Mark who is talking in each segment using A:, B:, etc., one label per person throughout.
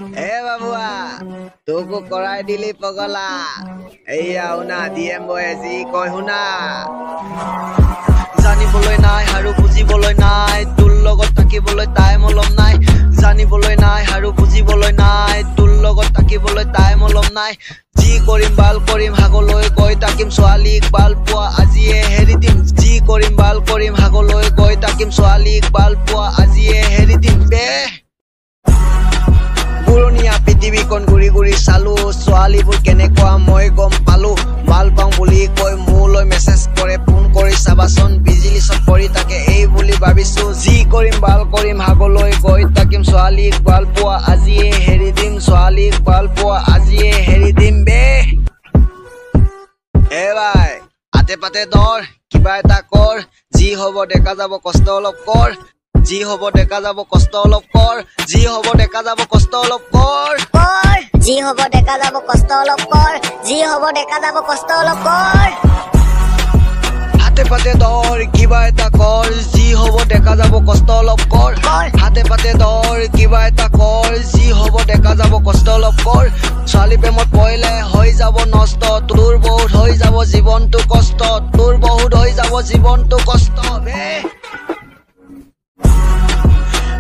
A: এ বাবুয়া তোকো কৰাই দিলি পগলা এইয়া শুনা ডিএম বয়ে যি কয় শুনা জানিবলৈ নাই আৰু বুজিবলৈ নাই তোৰ লগত থাকিবলৈ তাই মলম নাই জানিবলৈ নাই আৰু বুজিবলৈ নাই তোৰ লগত থাকিবলৈ তাই মলম নাই যি কৰিম বাল কৰিম হাগলৈ গৈ তাকিম ছোৱালীক বাল পোৱা আজিয়ে হেৰি দিম যি কৰিম বাল কৰিম হাগলৈ গৈ তাকিম ছোৱালীক বাল পোৱা আজিয়ে হেৰি দিম বে পুৰণীয়া পৃথিৱীখন ঘূৰি ঘূৰি চালো ছোৱালীবোৰ কেনেকুৱা মই গম পালো ভাল পাওঁ বুলি কৈ মোলৈ মেছেজ কৰে ফোন কৰি চাবাচোন বিজুলী চব কৰি থাকে এই বুলি ভাবিছো যি কৰিম ভাল কৰিম হাগলৈ গৈ তাকিম ছোৱালীক ভাল পোৱা আজিয়ে হেৰি দিম ছোৱালীক ভাল পোৱা আজিয়ে হেৰি দিম বে এ ভাই আতে পাতে ধৰ কিবা এটা কৰ যি হ'ব দেখা যাব কষ্ট অলপ কৰ যি হ'ব দেখা যাব কষ্ট অলপ কৰ যি হ'ব দেখা যাব কষ্ট অলপ কৰ
B: যি হ'ব দেখা যাব কষ্ট অলপ কৰ যি হ'ব দেখা যাব কষ্ট অলপ কৰ
A: হাতে পাতে ধৰ কিবা এটা কৰ যি হ'ব দেখা যাব কষ্ট অলপ কৰ হাতে পাতে ধৰ কিবা এটা কৰ যি হ'ব দেখা যাব কষ্ট অলপ কৰ ছোৱালী প্ৰেমত পৰিলে হৈ যাব নষ্ট তোৰ বহুত হৈ যাব জীৱনটো কষ্ট তোৰ বহুত হৈ যাব জীৱনটো কষ্ট বে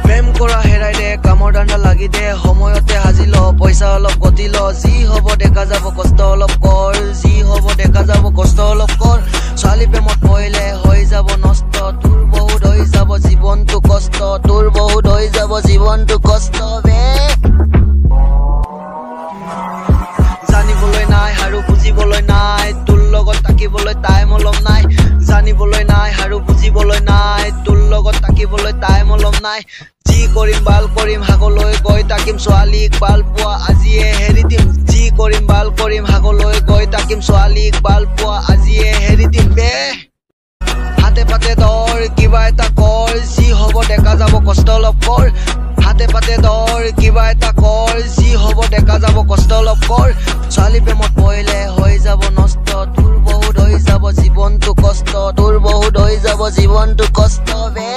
A: প্ৰেম কৰা হেৰাই দে কামৰ দাণ্ডা লাগি দে সময়তে সাজি ল পইচা অলপ গতি ল যি হ'ব দেখা যাব কষ্ট অলপ কৰ যি হ'ব দেখা যাব কষ্ট অলপ কৰ ছোৱালী প্ৰেমত পৰিলে হৈ যাব নষ্ট তোৰ বহুত হৈ যাব জীৱনটো কষ্ট তোৰ বহুত হৈ যাব জীৱনটো কষ্ট বে জানিবলৈ নাই আৰু বুজিবলৈ নাই তোৰ লগত থাকিবলৈ তাই মলম নাই জানিবলৈ নাই আৰু বুজিবলৈ নাই তোৰ লগত থাকিবলৈ তাই মলম নাই যি কৰিম ভাল কৰিম হাগলৈ গৈ তাকিম ছোৱালীক ভাল পোৱা আজিয়ে হেৰি দিম যি কৰিম ভাল কৰিম হাগলৈ গৈ তাকিম ছোৱালীক ভাল পোৱা আজিয়ে হেৰি দিম বে হাতে পাতে ধৰ কিবা এটা কৰ যি হ'ব দেখা যাব কষ্ট অলপ কৰ হাতে পাতে ধৰ কিবা এটা কৰ যি হ'ব দেখা যাব কষ্ট অলপ কৰ ছোৱালী প্ৰেমত পৰিলে হৈ যাব নষ্ট তোৰ বহুত হৈ যাব জীৱনটো কষ্ট তোৰ বহুত হৈ যাব জীৱনটো কষ্ট বে